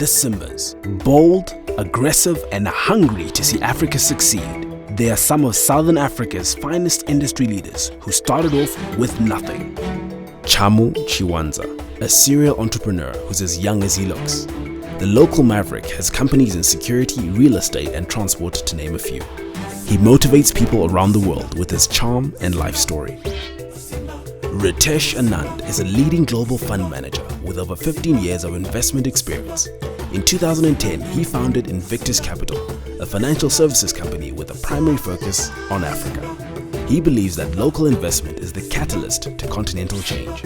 the Simbas. Bold, aggressive and hungry to see Africa succeed. They are some of Southern Africa's finest industry leaders who started off with nothing. Chamu Chiwanza, a serial entrepreneur who's as young as he looks. The local maverick has companies in security, real estate and transport to name a few. He motivates people around the world with his charm and life story. Ritesh Anand is a leading global fund manager with over 15 years of investment experience. In 2010, he founded Invictus Capital, a financial services company with a primary focus on Africa. He believes that local investment is the catalyst to continental change.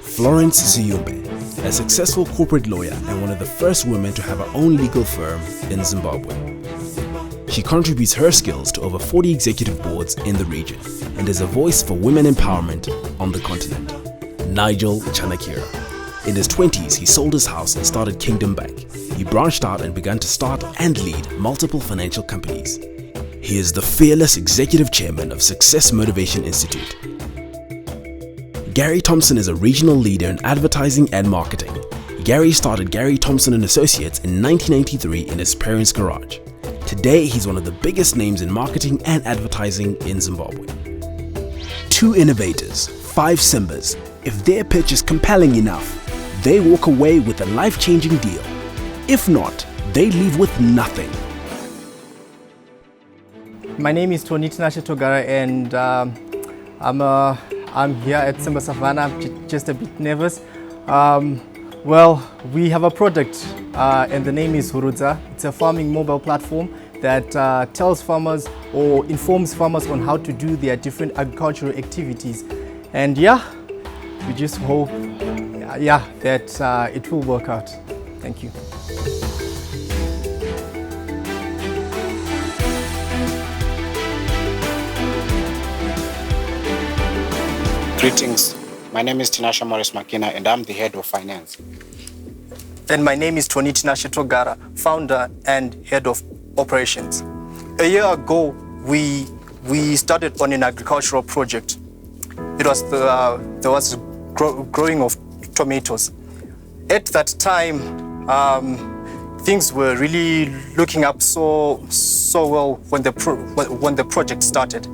Florence Ziyumbe, a successful corporate lawyer and one of the first women to have her own legal firm in Zimbabwe. She contributes her skills to over 40 executive boards in the region and is a voice for women empowerment on the continent. Nigel Chanakira. In his 20s, he sold his house and started Kingdom Bank. He branched out and began to start and lead multiple financial companies. He is the fearless executive chairman of Success Motivation Institute. Gary Thompson is a regional leader in advertising and marketing. Gary started Gary Thompson & Associates in 1993 in his parents' garage. Today, he's one of the biggest names in marketing and advertising in Zimbabwe. 2 innovators, 5 Simbas. If their pitch is compelling enough, they walk away with a life-changing deal. If not, they leave with nothing. My name is Tony Tinashe Togara and I'm here at Simba Savannah. I'm just a bit nervous. Well, we have a product and the name is Hurudza. It's a farming mobile platform that tells farmers or informs farmers on how to do their different agricultural activities. And yeah, we just hope that it will work out. Thank you. Greetings, my name is Tinashe Morris Makina and I'm the head of finance. And my name is Tony Tinashe Togara, founder and head of operations. A year ago, we started on an agricultural project. It was there was growing of tomatoes. At that time, things were really looking up so well when the project started,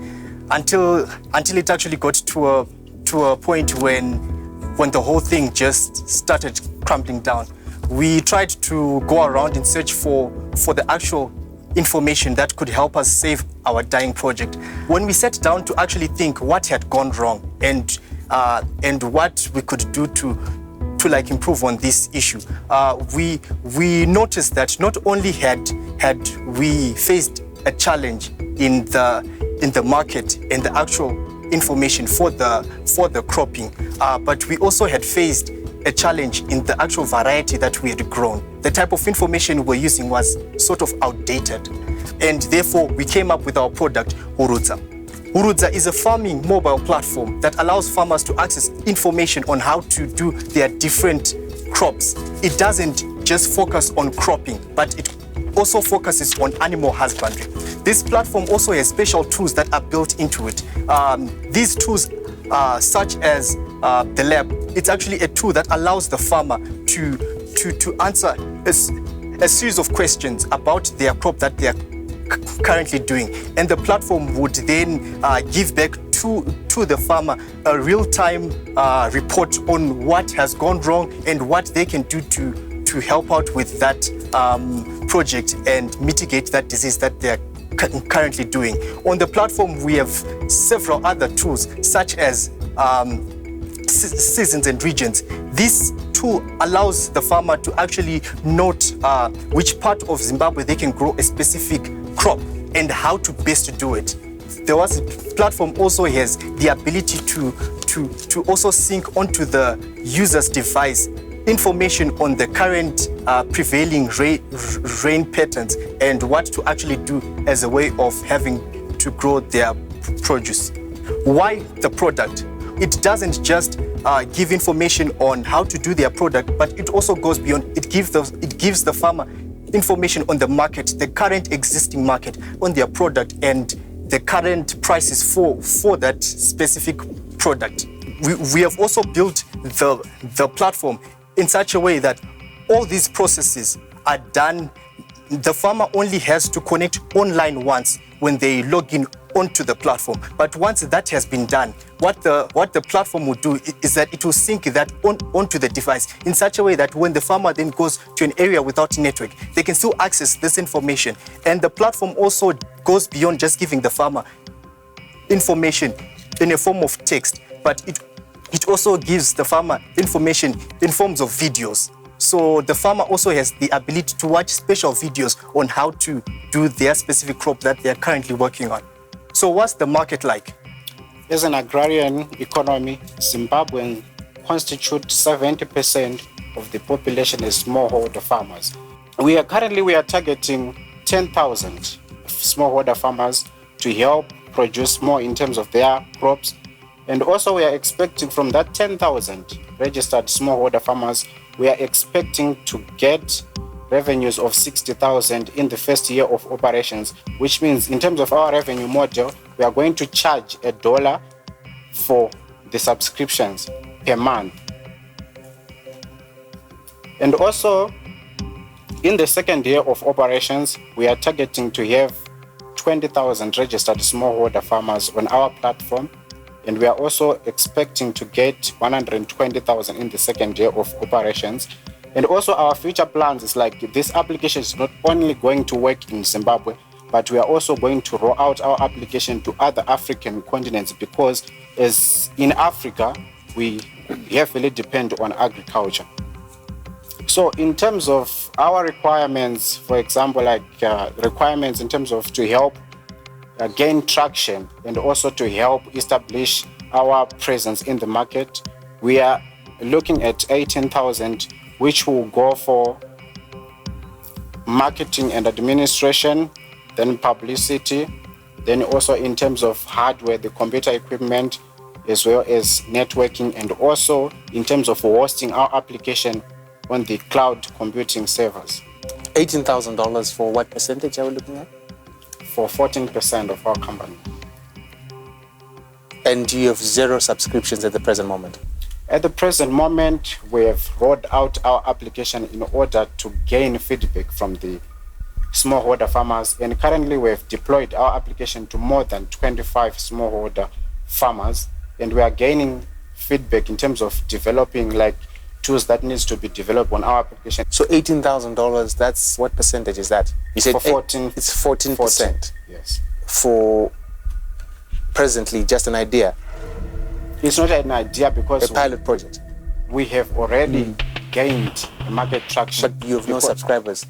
until it actually got to a point when the whole thing just started crumbling down. We tried to go around and search for the actual information that could help us save our dying project. When we sat down to actually think what had gone wrong and what we could do to improve on this issue, we noticed that not only had we faced a challenge in the market and the actual information for the cropping, but we also had faced a challenge in the actual variety that we had grown. The type of information we were using was sort of outdated, and therefore we came up with our product, Hurudza. Hurudza is a farming mobile platform that allows farmers to access information on how to do their different crops. It doesn't just focus on cropping, but it also focuses on animal husbandry. This platform also has special tools that are built into it. These tools, such as the lab, it's actually a tool that allows the farmer to answer a series of questions about their crop that they are currently doing, and the platform would then give back to the farmer a real-time report on what has gone wrong and what they can do to help out with that project and mitigate that disease that they are currently doing. On the platform, we have several other tools such as seasons and regions. This tool allows the farmer to actually note which part of Zimbabwe they can grow a specific crop and how to best do it. The platform also has the ability to also sync onto the user's device information on the current prevailing rain patterns and what to actually do as a way of having to grow their produce. Why the product? It doesn't just give information on how to do their product, but it also goes beyond. It gives the farmer information on the market, the current existing market on their product and the current prices for that specific product. We have also built the platform in such a way that all these processes are done. The farmer only has to connect online once when they log in onto the platform. But once that has been done, what the platform will do is that it will sync that onto the device in such a way that when the farmer then goes to an area without network, they can still access this information. And the platform also goes beyond just giving the farmer information in a form of text, but it also gives the farmer information in forms of videos. So the farmer also has the ability to watch special videos on how to do their specific crop that they are currently working on. So what's the market like? As an agrarian economy, Zimbabwe constitutes 70% of the population as smallholder farmers. We are targeting 10,000 smallholder farmers to help produce more in terms of their crops. And also we are expecting from that 10,000 registered smallholder farmers, we are expecting to get revenues of 60,000 in the first year of operations, which means in terms of our revenue model, we are going to charge $1 for the subscriptions per month. And also, in the second year of operations, we are targeting to have 20,000 registered smallholder farmers on our platform. And we are also expecting to get 120,000 in the second year of operations. And also our future plans is like this application is not only going to work in Zimbabwe, but we are also going to roll out our application to other African continents, because as in Africa, we heavily depend on agriculture. So in terms of our requirements, for example, like requirements in terms of to help gain traction and also to help establish our presence in the market, we are looking at 18,000, which will go for marketing and administration, then publicity, then also in terms of hardware, the computer equipment, as well as networking, and also in terms of hosting our application on the cloud computing servers. $18,000 for what percentage are we looking at? For 14% of our company. And you have 0 subscriptions at the present moment? At the present moment, we have rolled out our application in order to gain feedback from the smallholder farmers. And currently we have deployed our application to more than 25 smallholder farmers. And we are gaining feedback in terms of developing like tools that needs to be developed on our application. So $18,000, that's what percentage is that? You said for 14. It's 14%. 14, yes. For presently, just an idea. It's not an idea because a pilot project. We have already gained market traction. But you have no subscribers.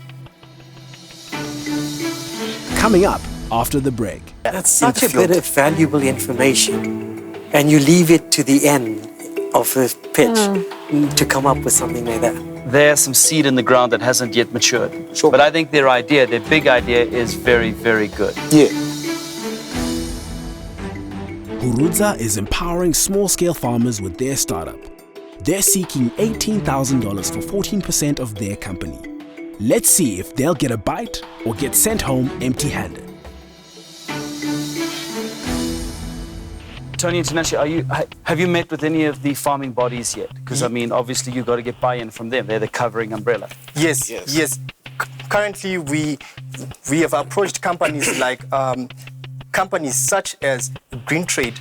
Coming up after the break. That's such a bit of valuable information, and you leave it to the end of a pitch to come up with something like that. There's some seed in the ground that hasn't yet matured. Sure. But I think their big idea is very, very good. Yeah. Hurudza is empowering small-scale farmers with their startup. They're seeking $18,000 for 14% of their company. Let's see if they'll get a bite or get sent home empty-handed. Tony and Tinashe, have you met with any of the farming bodies yet? Because I mean, obviously you've got to get buy-in from them. They're the covering umbrella. Yes. Currently, we have approached companies like companies such as Green Trade.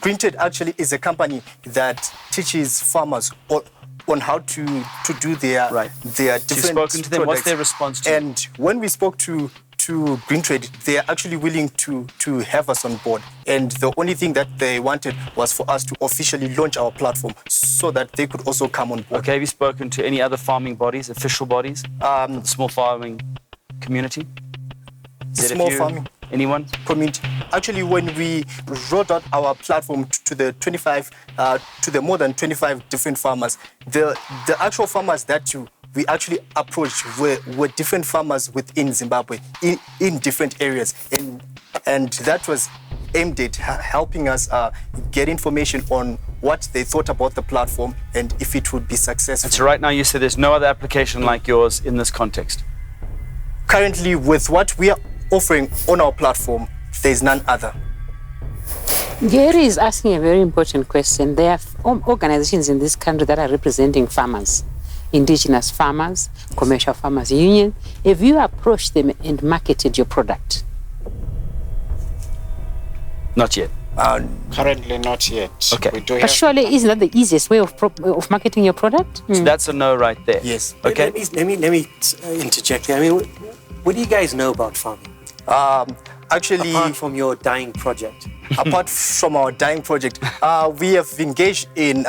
Green Trade actually is a company that teaches farmers on how to do their different You've spoken to them. products. What's their response to And when we spoke to Green Trade, they are actually willing to have us on board. And the only thing that they wanted was for us to officially launch our platform so that they could also come on board. Okay, have you spoken to any other farming bodies, official bodies? The small farming community? Small farming Anyone? community. Actually, when we rolled out our platform to the more than 25 different farmers, the actual farmers that we actually approached were different farmers within Zimbabwe in different areas, and that was aimed at helping us get information on what they thought about the platform and if it would be successful. And so right now you said there's no other application like yours in this context. Currently, with what we are offering on our platform, there's none other. Gary is asking a very important question. There are organizations in this country that are representing farmers, indigenous farmers, commercial farmers union. Have you approached them and marketed your product? Not yet. Currently, not yet. Okay. We do But have surely isn't that the easiest way of marketing your product? So that's a no right there. Yes. Okay. Let me interject here. I mean, what do you guys know about farming? Actually, Apart from your dying project. apart from our dying project, we have engaged in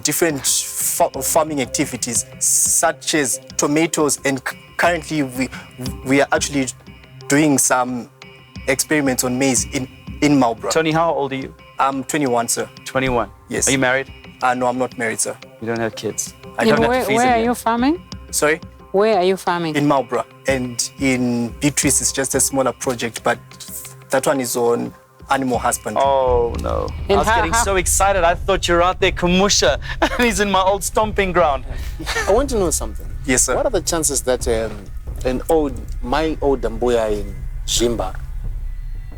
different farming activities, such as tomatoes, and currently we are actually doing some experiments on maize in Marlborough. Tony, how old are you? I'm 21, sir. 21. Yes. Are you married? No, I'm not married, sir. You don't have kids. I You don't don't have have to feed Where them are yet. you farming? Sorry? Where are you farming? In Marlborough. And in Beatrice, it's just a smaller project, but that one is on animal husbandry. Oh, no. I And was getting so excited. I thought you were out there, Kamusha, and he's in my old stomping ground. I want to know something. Yes, sir. What are the chances that my old Dambuya in Simba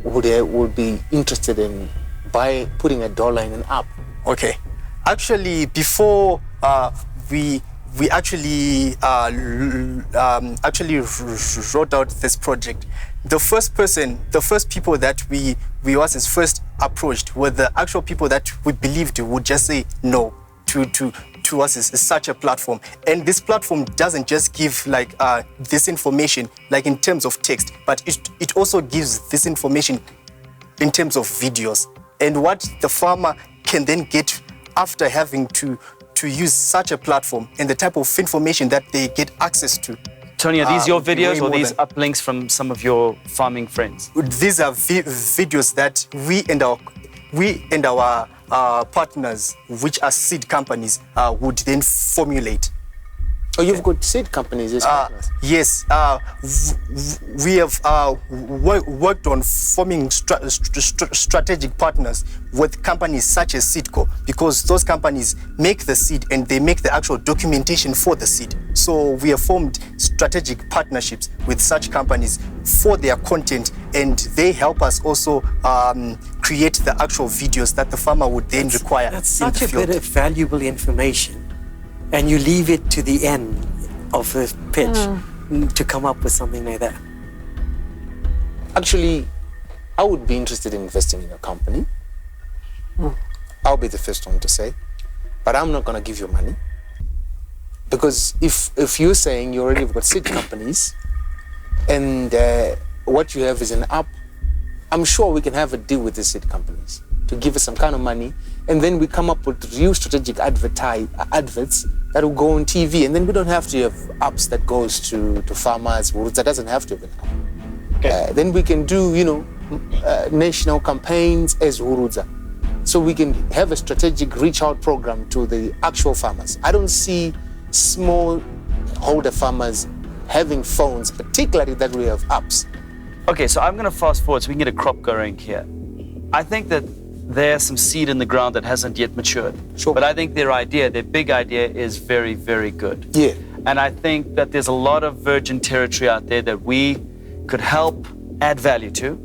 would be interested in putting $1 in an app? Okay. Actually, before we actually wrote out this project, the first people that we was as first approached were the actual people that we believed would just say no to us as such a platform. And this platform doesn't just give like this information like in terms of text, but it also gives this information in terms of videos, and what the farmer can then get after having to use such a platform, and the type of information that they get access to. Tony, are these your way videos or more these than- uplinks from some of your farming friends? These are videos that we and our partners, which are seed companies, would then formulate. Oh, you've got seed companies as partners? Yes, we have worked on forming strategic partners with companies such as Seedco, because those companies make the seed and they make the actual documentation for the seed. So we have formed strategic partnerships with such companies for their content, and they help us also create the actual videos that the farmer would then require. That's in such the a field. bit of valuable information. And you leave it to the end of the pitch to come up with something like that. Actually, I would be interested in investing in your company. I'll be the first one to say, but I'm not going to give you money. Because if you're saying you already have got seed companies and what you have is an app, I'm sure we can have a deal with the seed companies to give us some kind of money, and then we come up with real strategic adverts that will go on TV, and then we don't have to have apps that goes to farmers. That doesn't have to have an app. Okay. Then we can do, national campaigns as Huruza. So we can have a strategic reach out program to the actual farmers. I don't see small holder farmers having phones, particularly that we have apps. Okay, so I'm going to fast forward so we can get a crop going here. I think that there's some seed in the ground that hasn't yet matured. Sure. But I think their big idea is very, very good. Yeah. And I think that there's a lot of virgin territory out there that we could help add value to.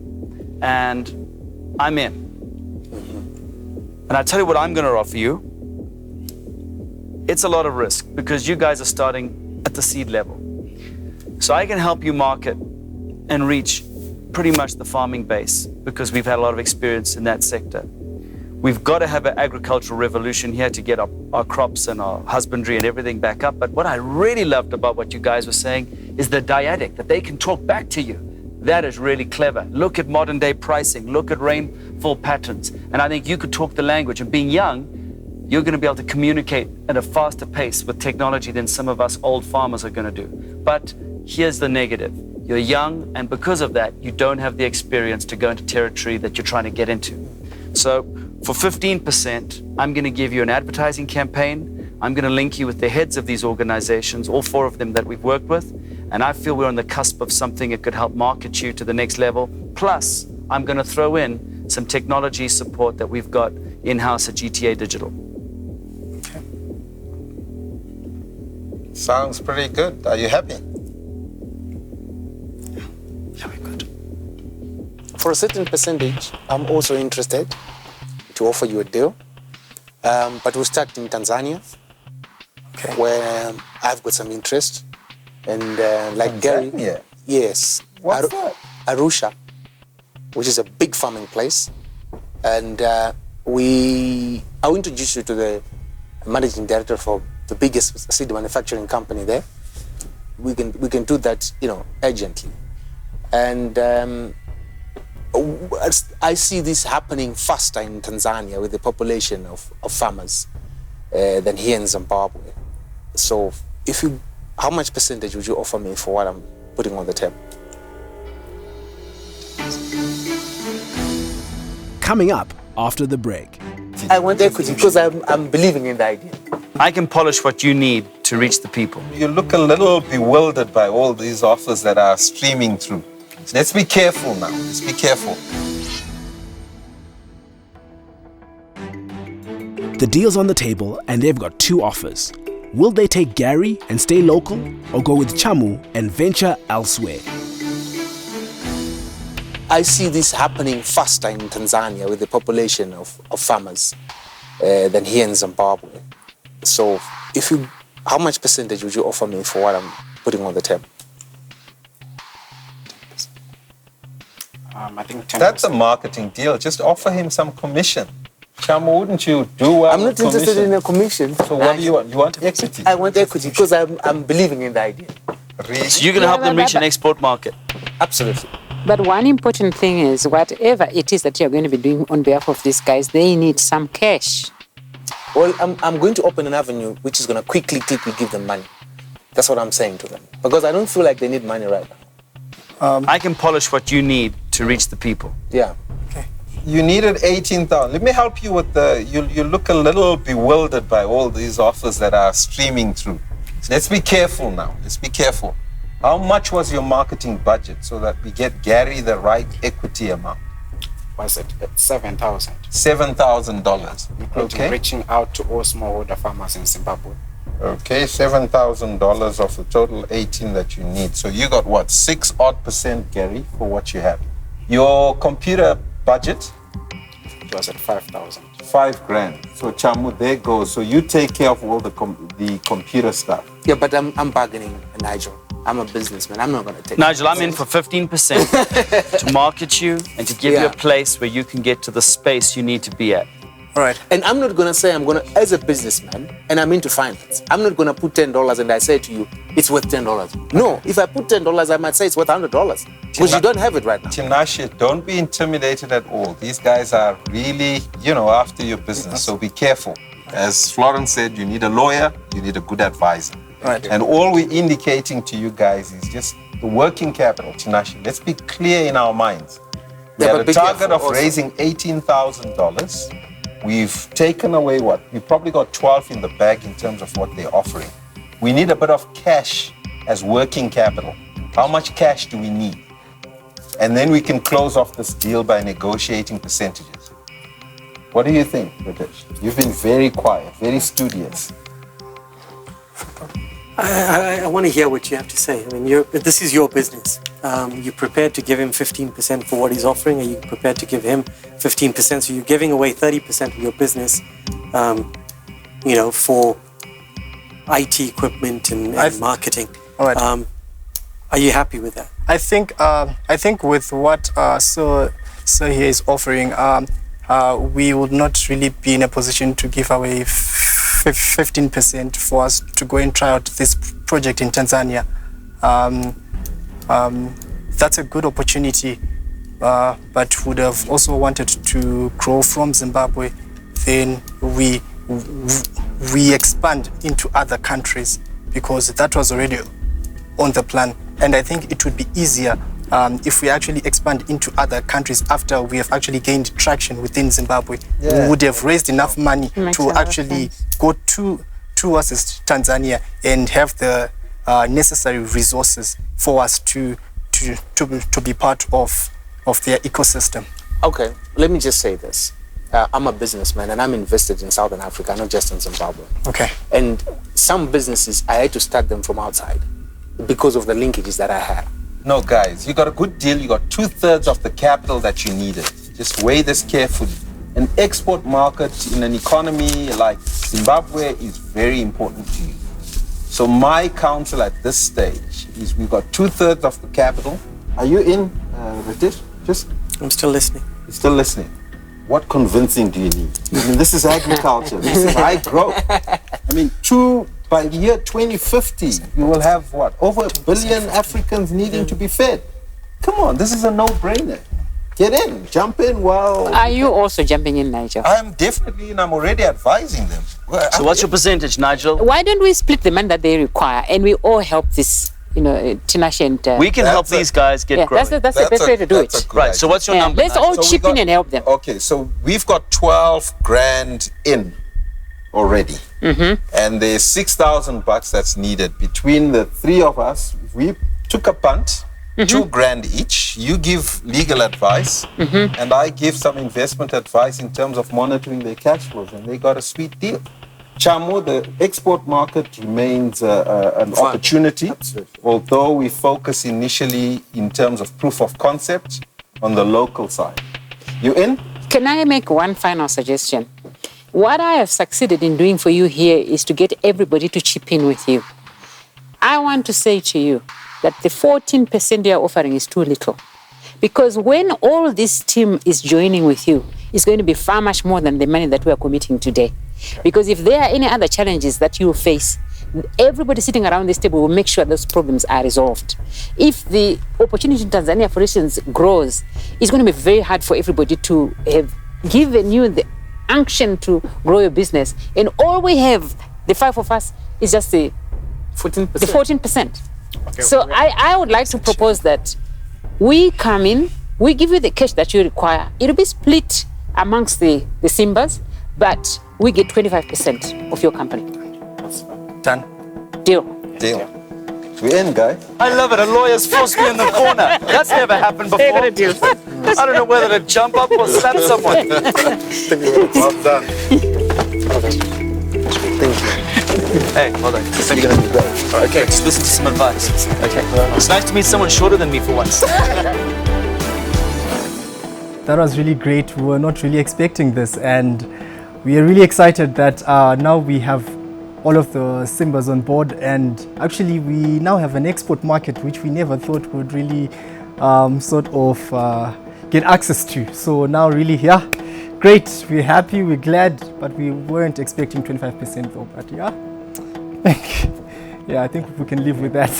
And I'm in. And I tell you what I'm going to offer you. It's a lot of risk because you guys are starting at the seed level. So I can help you market and reach pretty much the farming base because we've had a lot of experience in that sector. We've got to have an agricultural revolution here to get our crops and our husbandry and everything back up. But what I really loved about what you guys were saying is the dyadic, that they can talk back to you. That is really clever. Look at modern day pricing, look at rainfall patterns. And I think you could talk the language, and being young, you're going to be able to communicate at a faster pace with technology than some of us old farmers are going to do. But here's the negative. You're young, and because of that, you don't have the experience to go into territory that you're trying to get into. So for 15%, I'm going to give you an advertising campaign. I'm going to link you with the heads of these organizations, all 4 of them that we've worked with. And I feel we're on the cusp of something that could help market you to the next level. Plus, I'm going to throw in some technology support that we've got in-house at GTA Digital. Okay. Sounds pretty good. Are you happy? Very good. for a certain percentage, I'm also interested to offer you a deal. But we'll start in Tanzania, where I've got some interest. And like Gary, yes, What's that? Arusha, which is a big farming place. And I'll introduce you to the managing director for the biggest seed manufacturing company there. We can do that, urgently. And I see this happening faster in Tanzania with the population of farmers than here in Zimbabwe. So how much percentage would you offer me for what I'm putting on the table? Coming up after the break. I want equity because I'm believing in the idea. I can polish what you need to reach the people. You look a little bewildered by all these offers that are streaming through. Let's be careful now. Let's be careful. The deal's on the table and they've got 2 offers. Will they take Gary and stay local or go with Chamu and venture elsewhere? I see this happening faster in Tanzania with the population of farmers than here in Zimbabwe. So how much percentage would you offer me for what I'm putting on the table? I think 10%. That's a marketing deal. Just offer him some commission. Chamu, wouldn't you do well? I'm not interested in a commission. So what do you want? You want equity? I want equity because I'm believing in the idea. Really? So you're going to help them reach an export market. Absolutely. But one important thing is whatever it is that you're going to be doing on behalf of these guys, they need some cash. Well, I'm going to open an avenue which is going to quickly give them money. That's what I'm saying to them. Because I don't feel like they need money right now. I can polish what you need to reach the people. Yeah. You needed 18,000. Let me help you with you look a little bewildered by all these offers that are streaming through. So let's be careful now. Let's be careful. How much was your marketing budget so that we get Gary the right equity amount? Was it $7,000? $7,000. Including Okay. reaching out to all smallholder farmers in Zimbabwe. Okay, $7,000 of the total 18 that you need. So you got what, 6% Gary, for what you have. Your computer budget? It was at 5,000. $5,000. So Chamu, there goes. So you take care of all the computer stuff. Yeah, but I'm bargaining, Nigel. I'm a businessman. I'm not going to take Nigel, I'm in for 15% to market you and to give you a place where you can get to the space you need to be at. All right. And I'm not going to say as a businessman, and I'm into finance, I'm not going to put $10 and I say to you, it's worth $10. No, if I put $10, I might say it's worth $100 because you don't have it right now. Tinashe, don't be intimidated at all. These guys are really, after your business. So be careful. As Florence said, you need a lawyer, you need a good advisor. Right. And all we're indicating to you guys is just the working capital, Tinashe. Let's be clear in our minds. We had a target of raising $18,000. We've taken away what? We've probably got 12 in the bag in terms of what they're offering. We need a bit of cash as working capital. How much cash do we need? And then we can close off this deal by negotiating percentages. What do you think, Ritesh? You've been very quiet, very studious. I want to hear what you have to say. I mean, this is your business. You're prepared to give him 15% for what he's offering. Are you prepared to give him 15%? So you're giving away 30% of your business, for IT equipment and marketing. All right. Are you happy with that? I think with what Sir here is offering, we would not really be in a position to give away 15% for us to go and try out this project in Tanzania. That's a good opportunity, but would have also wanted to grow from Zimbabwe. Then we expand into other countries because that was already on the plan. And I think it would be easier if we actually expand into other countries after we have actually gained traction within Zimbabwe. We would have raised enough money to actually go towards Tanzania and have the necessary resources for us to be part of their ecosystem. Okay, let me just say this. I'm a businessman and I'm invested in Southern Africa, not just in Zimbabwe. Okay. And some businesses, I had to start them from outside because of the linkages that I have. No, guys, you got a good deal. You got 2/3 of the capital that you needed. Just weigh this carefully. An export market in an economy like Zimbabwe is very important to you. So my counsel at this stage is we've got 2/3 of the capital. Are you in, Ritesh? I'm still listening. You're still listening. What convincing do you need? I mean, this is agriculture. This is high growth. I mean, by the year 2050, you will have what? Over 1 billion Africans needing to be fed. Come on, this is a no-brainer. Get in, jump in while... Are you also jumping in, Nigel? I'm definitely in. I'm already advising them. Well, So what's your percentage, Nigel? Why don't we split the money that they require and we all help this, Tinashe and... We can help these guys get growing. That's the best way to do it. Right, so what's your number? Let's all So we chip in got- and help them. Okay, so we've got 12 grand in already. And there's 6,000 bucks that's needed between the three of us. If we took a punt, 2 grand each. You give legal advice, and I give some investment advice in terms of monitoring their cash flows, and they got a sweet deal. Chamo, the export market remains an opportunity, although we focus initially in terms of proof of concept on the local side. You in? Can I make one final suggestion? What I have succeeded in doing for you here is to get everybody to chip in with you. I want to say to you that the 14% you are offering is too little. Because when all this team is joining with you, it's going to be far much more than the money that we are committing today. Because if there are any other challenges that you face, everybody sitting around this table will make sure those problems are resolved. If the opportunity in Tanzania, for instance, grows, it's going to be very hard for everybody to have given you the unction to grow your business. And all we have, the 5 of us, is just the 14%. Okay, so I would like to propose that we come in, we give you the cash that you require. It'll be split amongst the Simbas, but we get 25% of your company. Done. Deal. Deal. We in, guy. I love it. A lawyer's forced me in the corner. That's never happened before. I don't know whether to jump up or slap someone. Well done. Thank you. Hey, well done. So you're going to be great. Okay, just listen to some advice. Okay. It's nice to meet someone shorter than me for once. That was really great. We were not really expecting this, and we are really excited that now we have all of the Simbas on board, and actually we now have an export market which we never thought would really get access to. So now really, yeah, great. We're happy, we're glad, but we weren't expecting 25% though, but yeah. Yeah, I think we can live with that.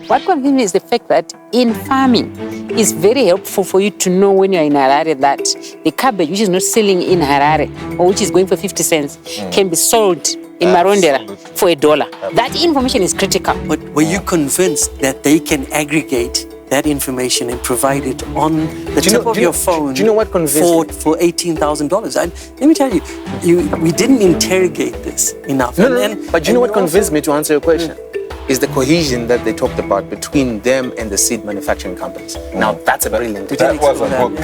What convinces me is the fact that in farming, it's very helpful for you to know when you're in Harare that the cabbage which is not selling in Harare or which is going for 50 cents can be sold in Marondera for $1. That information is critical. But were you convinced that they can aggregate that information and provide it on the tip of your phone? Do you know what convinced me? For $18,000? Let me tell you, we didn't interrogate this enough. But you know what convinced me to answer your question? Is the cohesion that they talked about between them and the seed manufacturing companies. Now that's a brilliant. That was a book.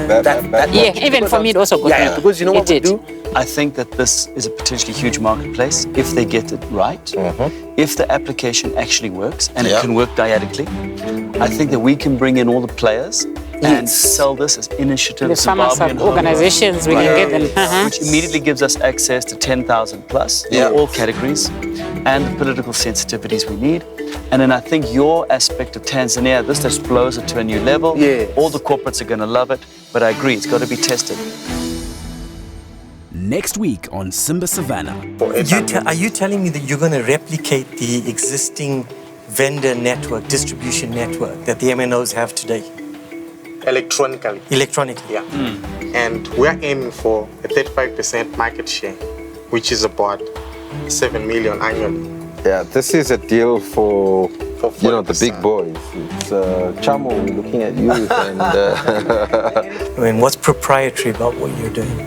Yeah, even for me it also got yeah, because you know what we do? I think that this is a potentially huge marketplace if they get it right. If the application actually works and it can work dyadically, I think that we can bring in all the players and sell this as initiatives. The farmers organizations, we can get them. Which immediately gives us access to 10,000 plus in all categories and the political sensitivities we need. And then I think your aspect of Tanzania, this just blows it to a new level. All the corporates are going to love it, but I agree, it's got to be tested. Next week on Simba Savannah. Are you telling me that you're going to replicate the existing vendor network, distribution network that the MNOs have today? Electronically. Electronically? Yeah. And we're aiming for a 35% market share, which is about 7 million annually. Yeah, this is a deal for the big boys. It's Chamo, we're looking at you. And, I mean, what's proprietary about what you're doing?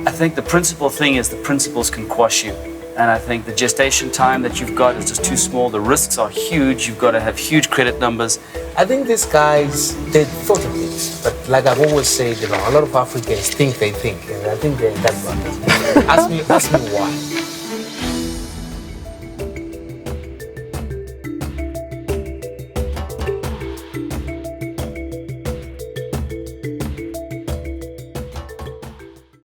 I think the principal thing is the principles can quash you. And I think the gestation time that you've got is just too small. The risks are huge. You've got to have huge credit numbers. I think these guys, they thought of this. But like I've always said, a lot of Africans think they think. And I think they're in that one. Ask me why.